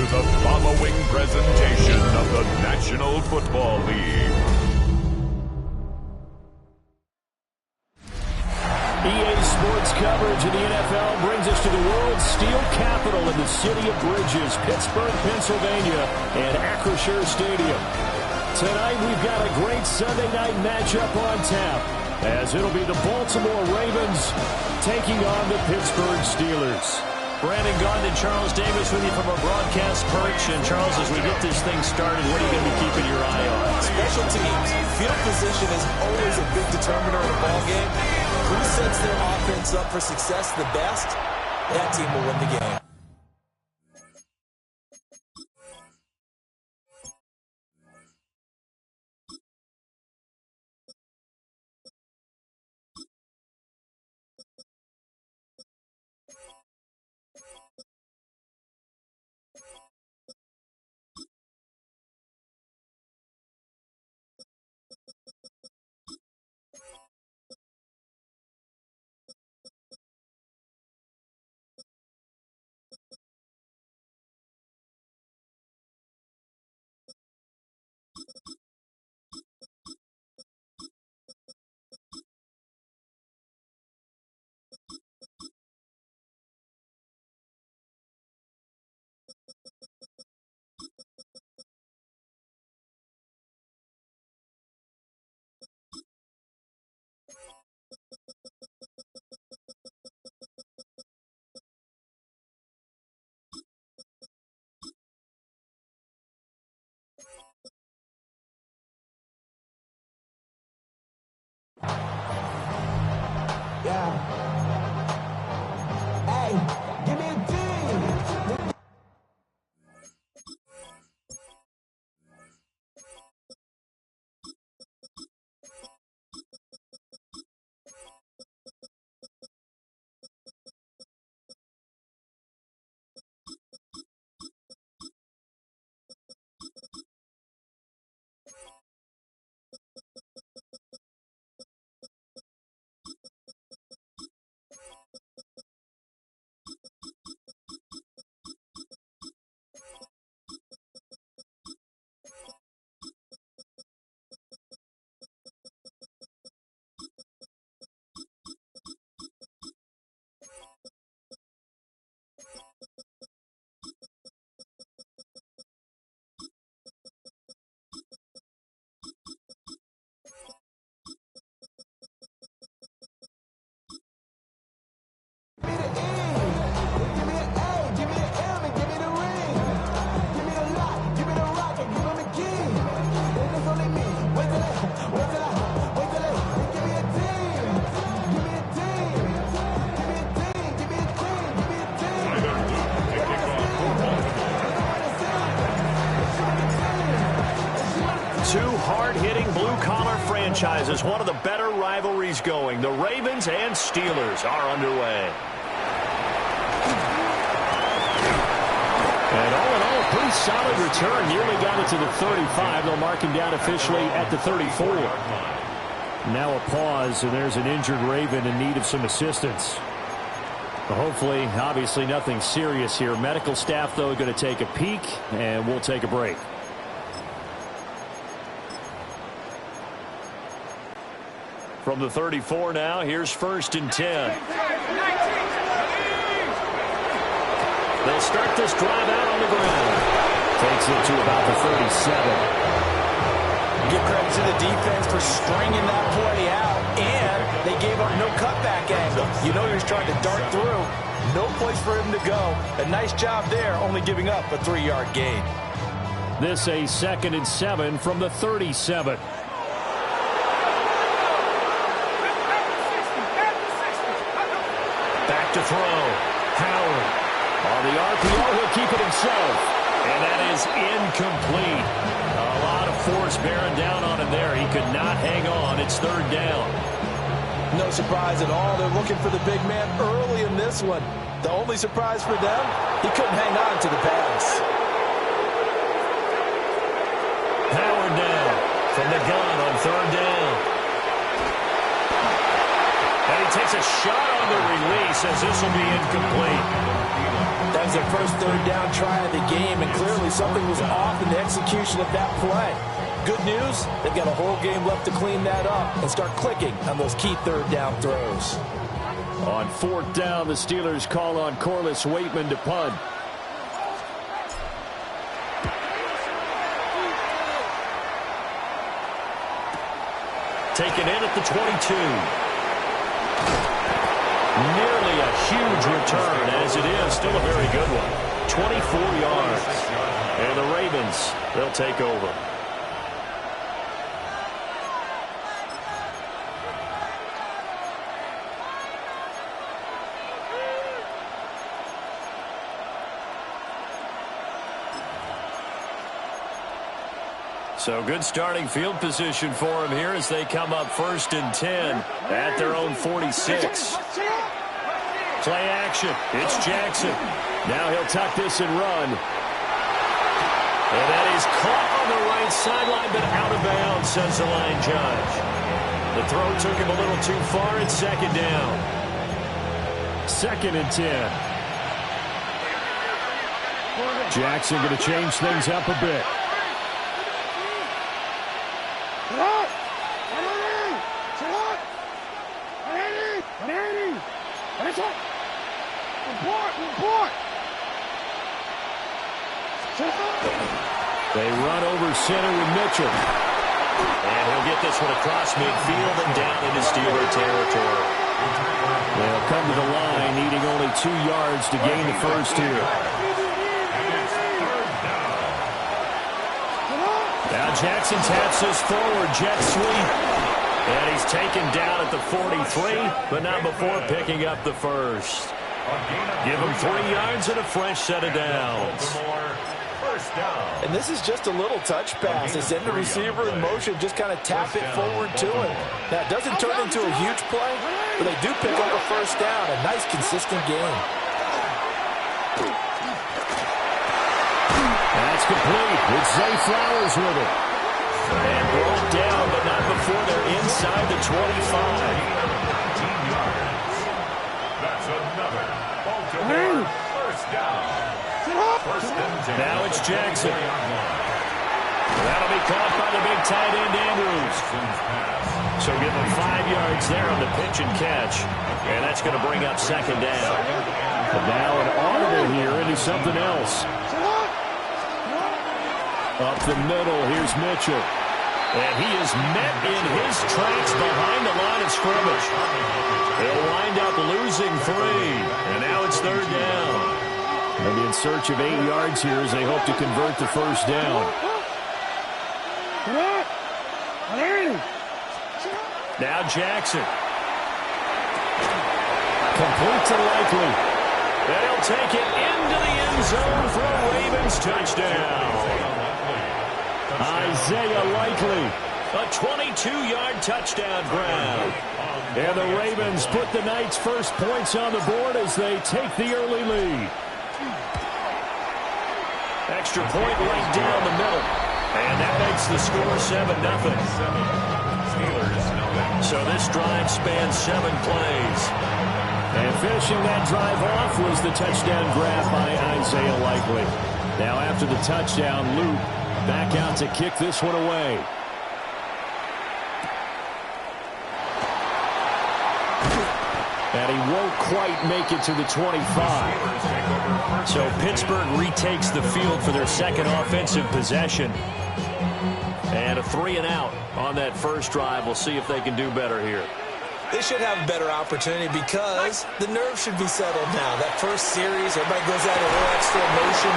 the following presentation of the National Football League. EA Sports coverage of the NFL brings us to the world's steel capital in the city of bridges, Pittsburgh, Pennsylvania, and Acrisure Stadium. Tonight we've got a great Sunday night matchup on tap, as it'll be the Baltimore Ravens taking on the Pittsburgh Steelers. Brandon Gaudin and Charles Davis with you from our broadcast perch. And Charles, as we get this thing started, what are you going to be keeping your eye on? Special teams. Field position is always a big determiner in a ball game. Who sets their offense up for success the best, that team will win the game. Franchises, one of the better rivalries going. The Ravens and Steelers are underway. And all in all, a pretty solid return. Nearly got it to the 35. They'll mark him down officially at the 34. Now a pause, and there's an injured Raven in need of some assistance. Hopefully, obviously nothing serious here. Medical staff, though, going to take a peek, and we'll take a break. From the 34 now, here's 1st and 10. They'll start this drive out on the ground. Takes it to about the 37. Give credit to the defense for stringing that play out, and they gave up no cutback angle. You know he's trying to dart through. No place for him to go. A nice job there, only giving up a 3-yard gain. This a 2nd and 7 from the 37. To throw. Howard. On the RPO, he'll keep it himself. And that is incomplete. A lot of force bearing down on him there. He could not hang on. It's 3rd down. No surprise at all. They're looking for the big man early in this one. The only surprise for them, he couldn't hang on to the pass. Howard down from the gun on 3rd down. And he takes a shot on the release as this will be incomplete. That Sometimes their first third down try of the game, and clearly something was off in the execution of that play. Good news, they've got a whole game left to clean that up and start clicking on those key third down throws. On fourth down, the Steelers call on Corliss Waitman to punt. Taken in at the 22. Nearly a huge return, as it is. Still a very good one. 24 yards. And the Ravens, they'll take over. So good starting field position for him here as they come up 1st and 10 at their own 46. Play action. It's Jackson. Now he'll tuck this and run. And that is caught on the right sideline, but out of bounds, says the line judge. The throw took him a little too far. It's 2nd down. 2nd and 10. Jackson going to change things up a bit. They run over center with Mitchell. And he'll get this one across midfield and down into Steeler territory. They'll come to the line, needing only 2 yards to gain the first here. Now Jackson taps this forward, jet sweep. And he's taken down at the 43, but not before picking up the first. Give him 3 yards and a fresh set of downs. And this is just a little touch pass. They send the receiver in motion, just kind of tap it forward to him. Now, it doesn't turn into a huge play, but they do pick up a first down. A nice, consistent game. That's complete. It's Zay Flowers with it. And brought down, but not before they're inside the 25. 15 yards. That's another Baltimore first down. Now it's Jackson. That'll be caught by the big tight end, Andrews. So give him 5 yards there on the pitch and catch. And that's going to bring up 2nd down. But now an audible here into something else. Up the middle, here's Mitchell. And he is met in his tracks behind the line of scrimmage. They'll wind up losing 3. And now it's 3rd down. They'll be in search of 8 yards here as they hope to convert the first down. Now Jackson. Complete to Likely. And he'll take it into the end zone for a Ravens touchdown. Isaiah Likely. A 22-yard touchdown grab. And the Ravens put the Knights' first points on the board as they take the early lead. Extra point right down the middle. And that makes the score 7-0. So this drive spans 7 plays. And finishing that drive off was the touchdown grab by Isaiah Likely. Now after the touchdown, Luke back out to kick this one away. And he won't quite make it to the 25. So Pittsburgh retakes the field for their second offensive possession. And a 3-and-out on that first drive. We'll see if they can do better here. They should have a better opportunity because the nerves should be settled now. That first series, everybody goes out a little extra emotion.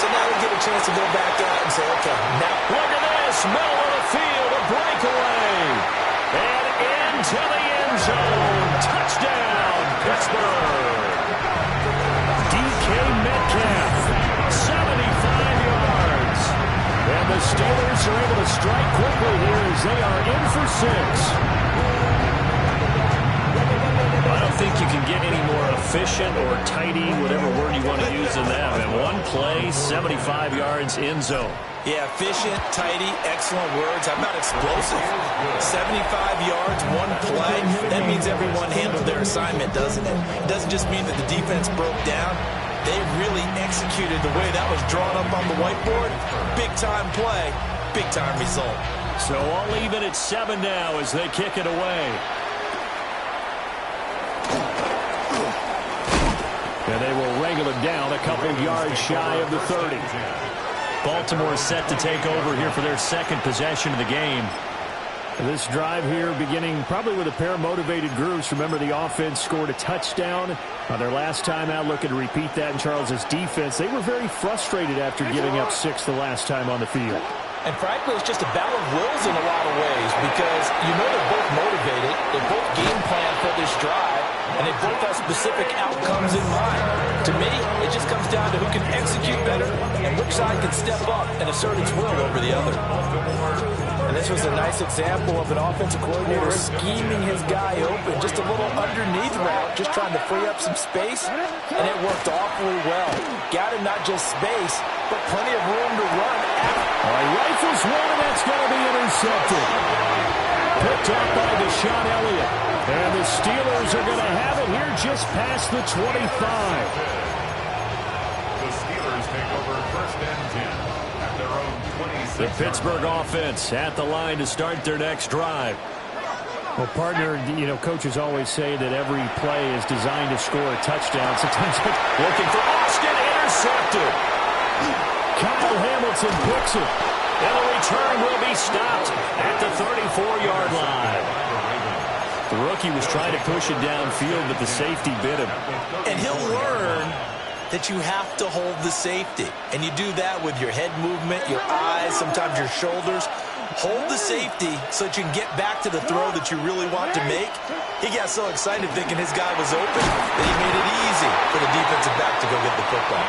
So now they get a chance to go back out and say, okay, now. Look at this, middle of the field, a breakaway. And into the end zone. Touchdown, Pittsburgh. DK Metcalf, 75 yards. And the Steelers are able to strike quickly here as they are in for 6. I don't think you can get any more efficient or tidy, whatever word you want to use in that. And one play, 75 yards, end zone. Yeah, efficient, tidy, excellent words. How about explosive? 75 yards, one play. That means everyone handled their assignment, doesn't it? It doesn't just mean that the defense broke down. They really executed the way that was drawn up on the whiteboard. Big-time play, big-time result. So all even at 7 now as they kick it away. And they will wrangle it down a couple yards shy of the 30. Baltimore set to take over here for their second possession of the game. This drive here beginning probably with a pair of motivated groups. Remember, the offense scored a touchdown on their last time out. Looking to repeat that in Charles's defense. They were very frustrated after giving up 6 the last time on the field. And frankly, it's just a battle of wills in a lot of ways because you know they're both motivated. They both game plan for this drive, and they both have specific outcomes in mind. To me, it just comes down to who can execute better and which side can step up and assert its will over the other. And this was a nice example of an offensive coordinator scheming his guy open. Just a little underneath route, just trying to free up some space, and it worked awfully well. Got him not just space, but plenty of room to run. All right, rifles one, and that's going to be intercepted. Picked up by Deshaun Elliott. And the Steelers are going to have it here just past the 25. The Steelers take over first and 10 at their own 26. The Pittsburgh offense at the line to start their next drive. Well, partner, you know, coaches always say that every play is designed to score a touchdown. Sometimes Looking for Austin, intercepted. Kyle Hamilton picks it. And the return will be stopped at the 34-yard line. The rookie was trying to push it downfield, but the safety bit him. And he'll learn that you have to hold the safety. And you do that with your head movement, your eyes, sometimes your shoulders. Hold the safety so that you can get back to the throw that you really want to make. He got so excited thinking his guy was open that he made it easy for the defensive back to go get the football.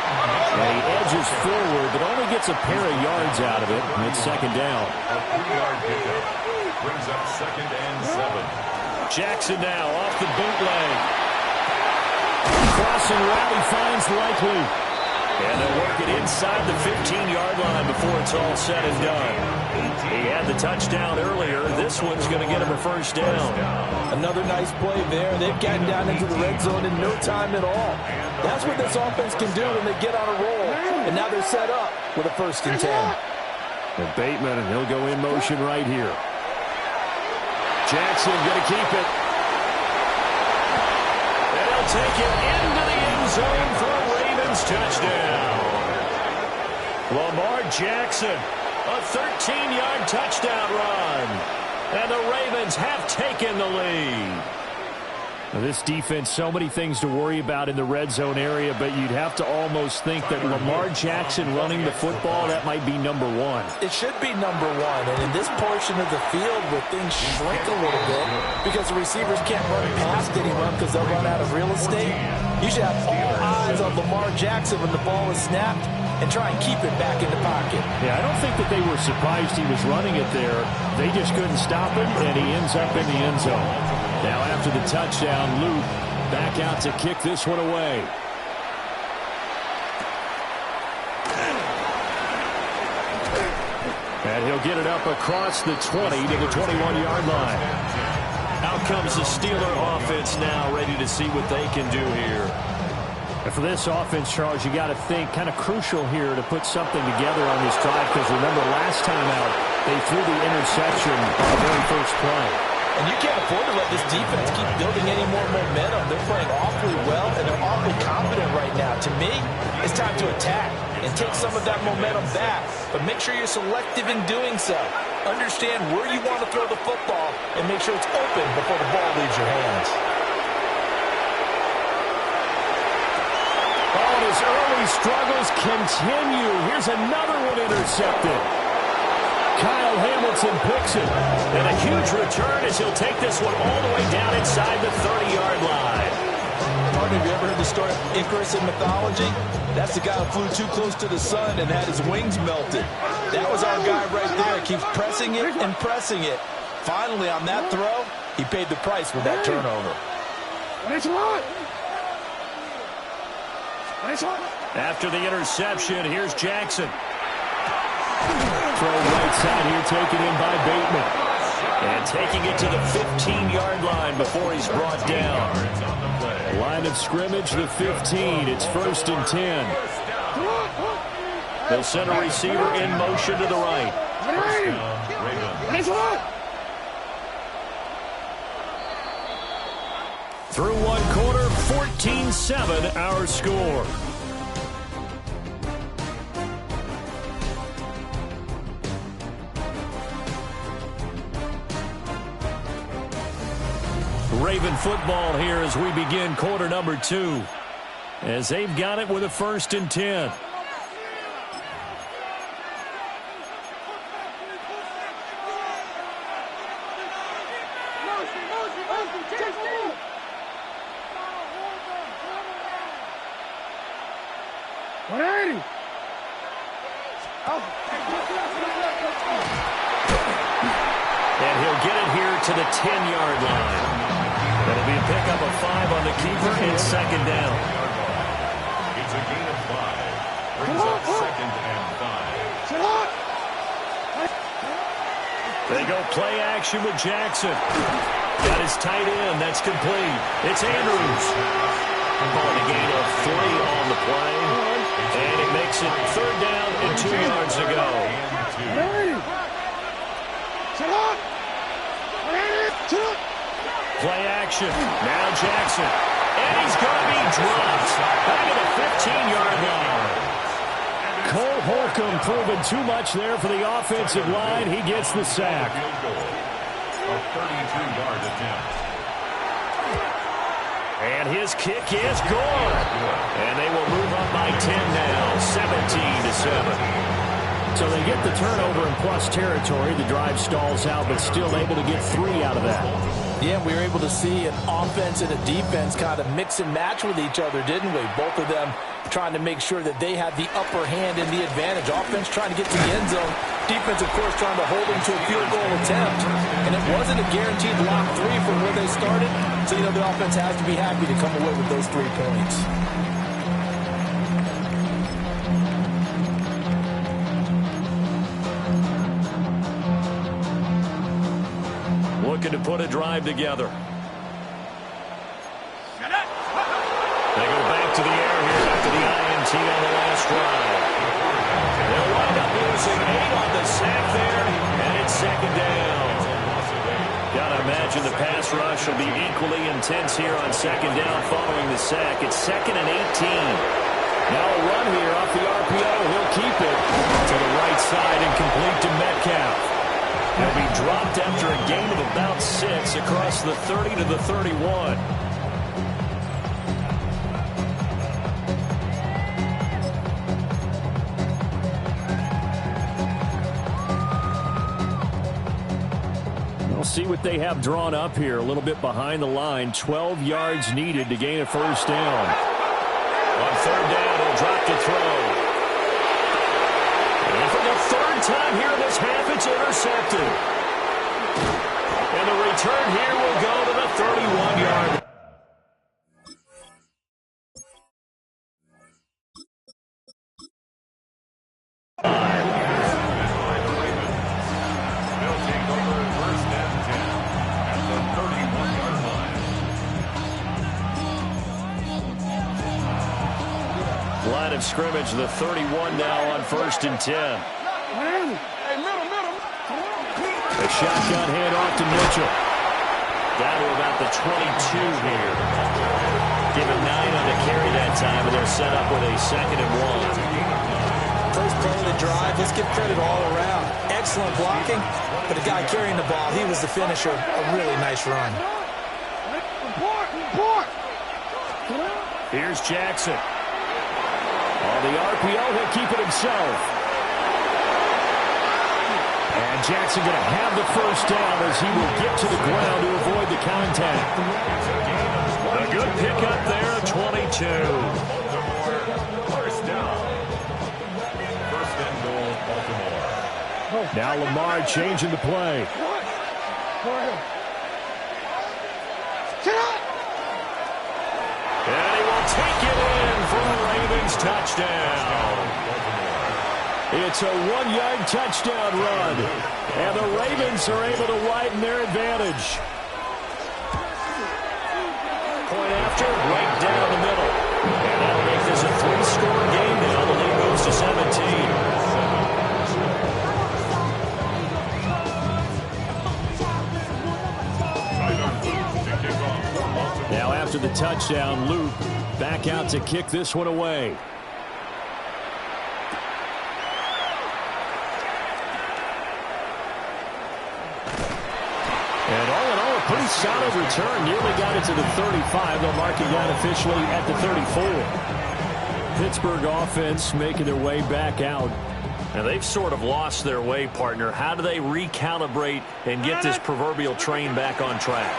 And he edges forward, but only gets a pair of yards out of it. And it's second down. A 3-yard pickup brings up second and 7. Jackson now off the bootleg. Crossing route, he finds Likely. And they'll work it inside the 15-yard line before it's all said and done. He had the touchdown earlier. This one's going to get him a first down. Another nice play there. They've gotten down into the red zone in no time at all. That's what this offense can do when they get on a roll. And now they're set up with a first and 10. And Bateman, and he'll go in motion right here. Jackson going to keep it. And he'll take it into the end zone for a Ravens touchdown. Lamar Jackson, a 13-yard touchdown run. And the Ravens have taken the lead. Now, this defense, so many things to worry about in the red zone area, but you'd have to almost think that Lamar Jackson running the football, that might be number one. It should be number one, and in this portion of the field where things shrink a little bit because the receivers can't run past anyone because they'll run out of real estate, you should have all eyes on Lamar Jackson when the ball is snapped and try and keep it back in the pocket. Yeah, I don't think that they were surprised he was running it there. They just couldn't stop him, and he ends up in the end zone. Now after the touchdown, Luke back out to kick this one away. And he'll get it up across the 20 to the 21-yard line. Out comes the Steeler offense now, ready to see what they can do here. And for this offense, Charles, you got to think kind of crucial here to put something together on this drive, because remember last time out, they threw the interception on the very first play. And you can't afford to let this defense keep building any more momentum. They're playing awfully well, and they're awfully confident right now. To me, it's time to attack and take some of that momentum back. But make sure you're selective in doing so. Understand where you want to throw the football and make sure it's open before the ball leaves your hands. Oh, and his early struggles continue. Here's another one intercepted. Kyle Hamilton picks it. And a huge return as he'll take this one all the way down inside the 30-yard line. Partner, have you ever heard the story of Icarus in mythology? That's the guy who flew too close to the sun and had his wings melted. That was our guy right there. Keeps pressing it and pressing it. Finally, on that throw, he paid the price with that turnover. After the interception, here's Jackson. Throw right side here, taken in by Bateman. And taking it to the 15-yard line before he's brought down. Line of scrimmage, the 15. It's 1st and 10. They'll send a receiver in motion to the right. Through one quarter, 14-7 our score. Raven football here as we begin quarter number 2. As they've got it with a 1st and 10. And he'll get it here to the 10-yard line. That'll be a pickup of 5 on the keeper and 2nd down. It's a gain of 5. Brings up 2nd and 5. They go play action with Jackson. Got his tight end. That's complete. It's Andrews. On a gain of 3 on the play. And it makes it 3rd down and 2 yards to go. Play action. Now Jackson. And he's going to be dropped. Back at the 15-yard line. Cole Holcomb proving too much there for the offensive line. He gets the sack. A 32-yard attempt. And his kick is good. And they will move up by 10 now, 17-7. So they get the turnover in plus territory. The drive stalls out, but still able to get 3 out of that. Yeah, we were able to see an offense and a defense kind of mix and match with each other, didn't we? Both of them trying to make sure that they had the upper hand and the advantage. Offense trying to get to the end zone. Defense, of course, trying to hold them to a field goal attempt. And it wasn't a guaranteed lock 3 from where they started. So, you know, the offense has to be happy to come away with those 3 points. Looking to put a drive together. They go back to the air here after the INT on the last drive. They'll wind up losing 8 on the sack there, and it's 2nd down. Gotta imagine the pass rush will be equally intense here on 2nd down following the sack. It's 2nd and 18. Now a run here off the RPO. He'll keep it to the right side and complete to Metcalf. He'll be dropped after a gain of about 6 across the 30 to the 31. We'll see what they have drawn up here. A little bit behind the line. 12 yards needed to gain a 1st down. On 3rd down, he'll drop to throw. And for the 3rd time here this half, it's intercepted. And the return here will go to the 31-yard line. They'll take over 1st and 10 at the 31-yard line. Line of scrimmage, the 31 now on 1st and 10. A shotgun handoff to Mitchell. Down to about the 22 here. Given 9 on the carry that time, and they're set up with a 2nd and 1. First play of the drive, let's give credit all around. Excellent blocking, but the guy carrying the ball, he was the finisher. A really nice run. Here's Jackson. On the RPO, he'll keep it himself. And Jackson going to have the 1st down as he will get to the ground to avoid the contact. A good pickup there, 22. First down. 1st and goal, Baltimore. Now Lamar changing the play. And he will take it in for a Ravens touchdown. It's a 1-yard touchdown run. And the Ravens are able to widen their advantage. Point after, right touchdown, Luke back out to kick this one away. And all in all, a pretty solid return. Nearly got it to the 35. They'll mark it down officially at the 34. Pittsburgh offense making their way back out. Now, they've sort of lost their way, partner. How do they recalibrate and get this proverbial train back on track?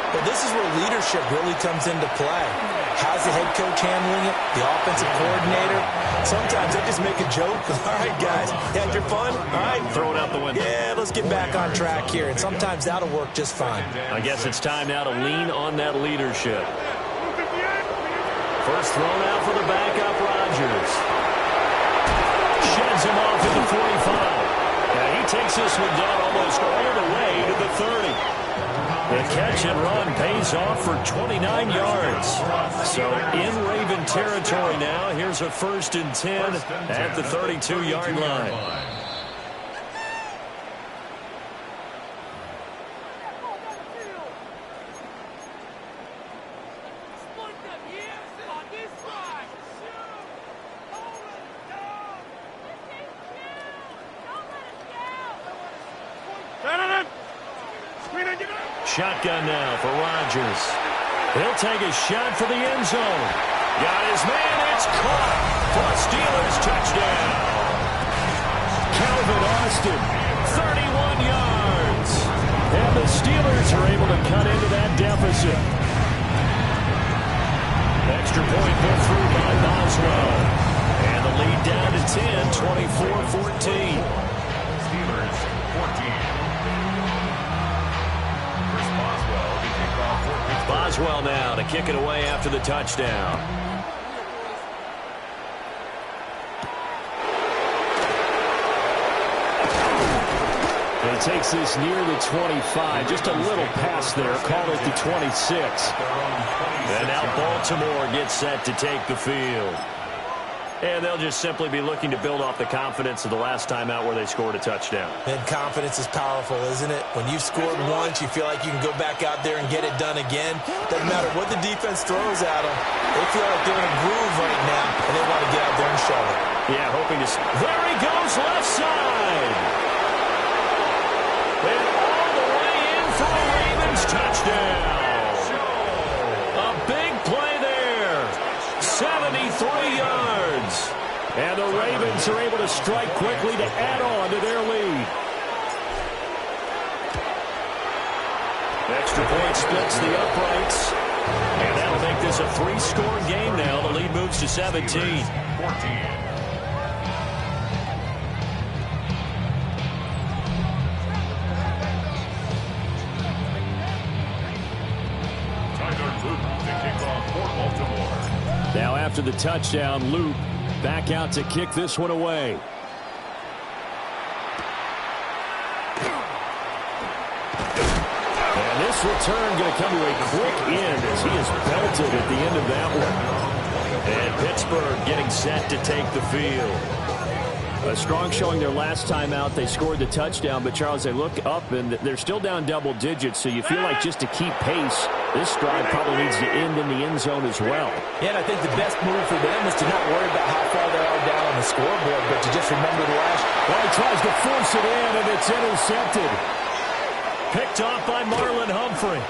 Well, this is where leadership really comes into play. How's the head coach handling it? The offensive coordinator? Sometimes they just make a joke. All right, guys, had your fun? All right. Throw it out the window. Yeah, let's get back on track here. And sometimes that'll work just fine. I guess it's time now to lean on that leadership. First thrown out for the backup, Rodgers. Sheds him off at the 45. Now he takes this one down almost all the way to the 30. The catch and run pays off for 29 yards. So in Raven territory now, here's a 1st and 10 at the 32-yard line. Shotgun now for Rodgers. He'll take a shot for the end zone. Got his man. It's caught for a Steelers touchdown. Calvin Austin, 31 yards. And the Steelers are able to cut into that deficit. Extra point put through by Boswell. And the lead down to 10, 24-14. Steelers 14. Boswell now to kick it away after the touchdown. He takes this near the 25. Just a little pass there. Call it the 26. And now Baltimore gets set to take the field. And they'll just simply be looking to build off the confidence of the last time out where they scored a touchdown. And confidence is powerful, isn't it? When you've scored once, you feel like you can go back out there and get it done again. Doesn't matter what the defense throws at them. They feel like they're in a groove right now, and they want to get out there and show it. Yeah, hoping to... There he goes, left side. And all the way in for a Ravens touchdown. A big play there. 73 yards. And the Ravens are able to strike quickly to add on to their lead. Extra point splits the uprights. And that'll make this a 3-score game now. The lead moves to 17. 14. Now after the touchdown, Luke back out to kick this one away. And this return going to come to a quick end as he is belted at the end of that one. And Pittsburgh getting set to take the field. A strong showing their last time out. They scored the touchdown, but Charles, they look up and they're still down double digits, so you feel like just to keep pace, this drive probably needs to end in the end zone as well. Yeah, and I think the best move for them is to not worry about how far they are down on the scoreboard, but to just remember the last. Well, he tries to force it in, and it's intercepted. Picked off by Marlon Humphrey.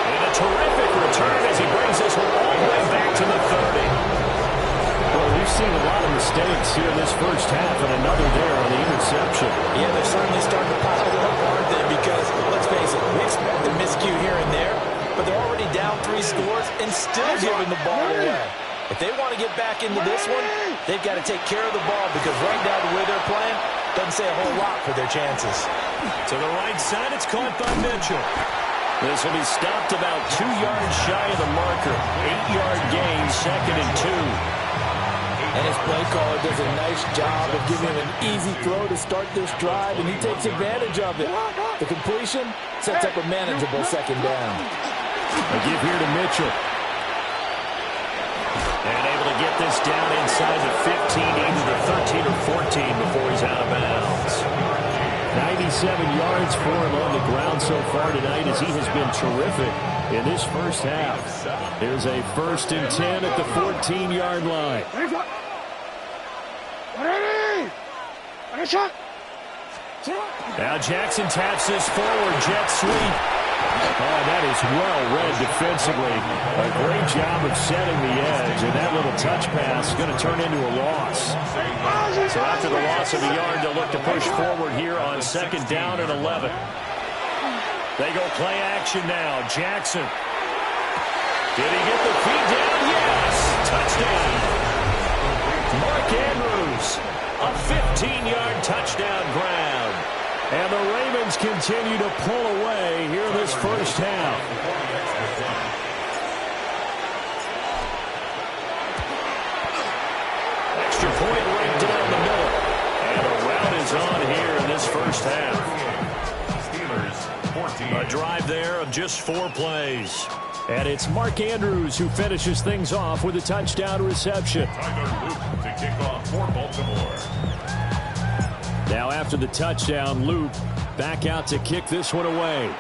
And a terrific return as he brings this one all the way back to the 30. Well, we've seen a lot of mistakes here in this first half, and another there on the interception. Yeah, they're certainly starting to pile it up, aren't they? Because, let's face it, we expect a miscue here and there, but they're already down 3 scores and still giving the ball away. If they want to get back into this one, they've got to take care of the ball because right now the way they're playing doesn't say a whole lot for their chances. To the right side, it's caught by Mitchell. This will be stopped about 2 yards shy of the marker. 8-yard gain, 2nd and 2. And his play caller does a nice job of giving him an easy throw to start this drive, and he takes advantage of it. The completion sets up a manageable 2nd down. A give here to Mitchell. And able to get this down inside the 15, either the 13 or 14 before he's out of bounds. 96 27 yards for him on the ground so far tonight, as he has been terrific in this first half. Here's a 1st and 10 at the 14-yard line. Now Jackson taps this forward, jet sweep. Oh, that is well read defensively. A great job of setting the edge, and that little touch pass is going to turn into a loss. So after the loss of a yard, they'll look to push forward here on 2nd down and 11. They go play action now. Jackson. Did he get the feet down? Yes! Touchdown. Mark Andrews. A 15-yard touchdown grab. And the Ravens continue to pull away here in this first half. Extra point right down the middle. And a rout is on here in this first half. Steelers 14. A drive there of just 4 plays. And it's Mark Andrews who finishes things off with a touchdown reception. Tyler Luke to kick off for Baltimore. Now after the touchdown, Luke back out to kick this one away.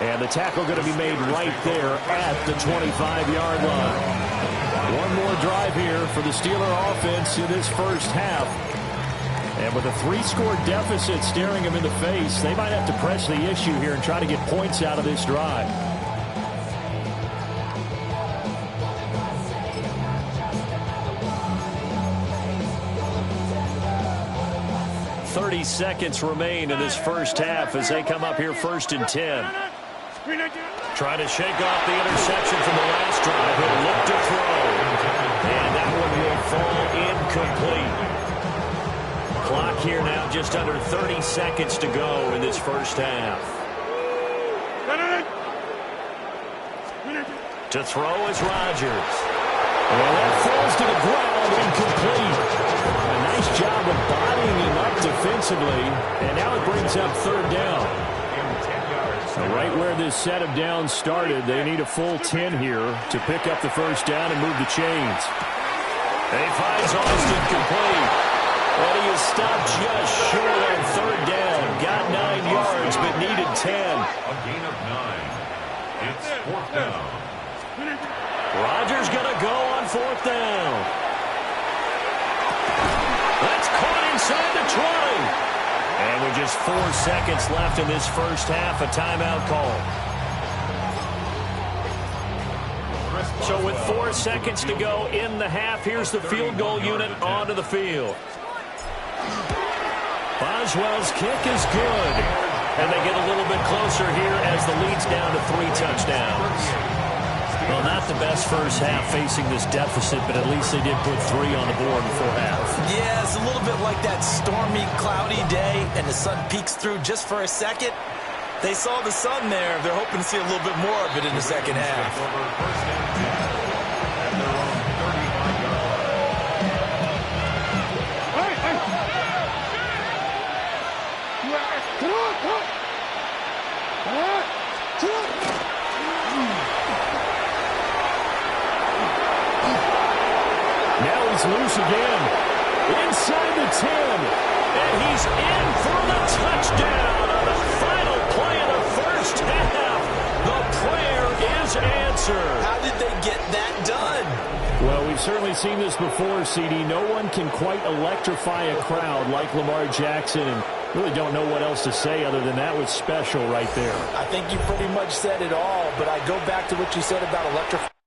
And the tackle going to be made right there at the 25-yard line. One more drive here for the Steeler offense in this first half. And with a 3-score deficit staring them in the face, they might have to press the issue here and try to get points out of this drive. 30 seconds remain in this first half as they come up here 1st and 10. Trying to shake off the interception from the last drive. He'll look to throw. And that one will fall incomplete. Clock here now just under 30 seconds to go in this first half. To throw is Rodgers. And that falls to the ground, incomplete. A nice job of bodying him up defensively. And now it brings up 3rd down. Right where this set of downs started, they need a full 10 here to pick up the first down and move the chains. And he finds Austin complete. And he is stopped just short on 3rd down. Got 9 yards, but needed 10. A gain of 9. It's 4th down. Rodgers going to go on 4th down. That's caught inside the 20. And with just 4 seconds left in this first half, a timeout call. So with 4 seconds to go in the half, here's the field goal unit onto the field. Boswell's kick is good. And they get a little bit closer here as the lead's down to 3 touchdowns. Well, not the best first half facing this deficit, but at least they did put 3 on the board before half. Yeah, it's a little bit like that stormy, cloudy day, and the sun peeks through just for a second. They saw the sun there. They're hoping to see a little bit more of it in the second half. Loose again. Inside the 10. And he's in for the touchdown on the final play of the first half. The prayer is answered. How did they get that done? Well, we've certainly seen this before, CD. No one can quite electrify a crowd like Lamar Jackson, and really don't know what else to say other than that was special right there. I think you pretty much said it all, but I go back to what you said about electrifying.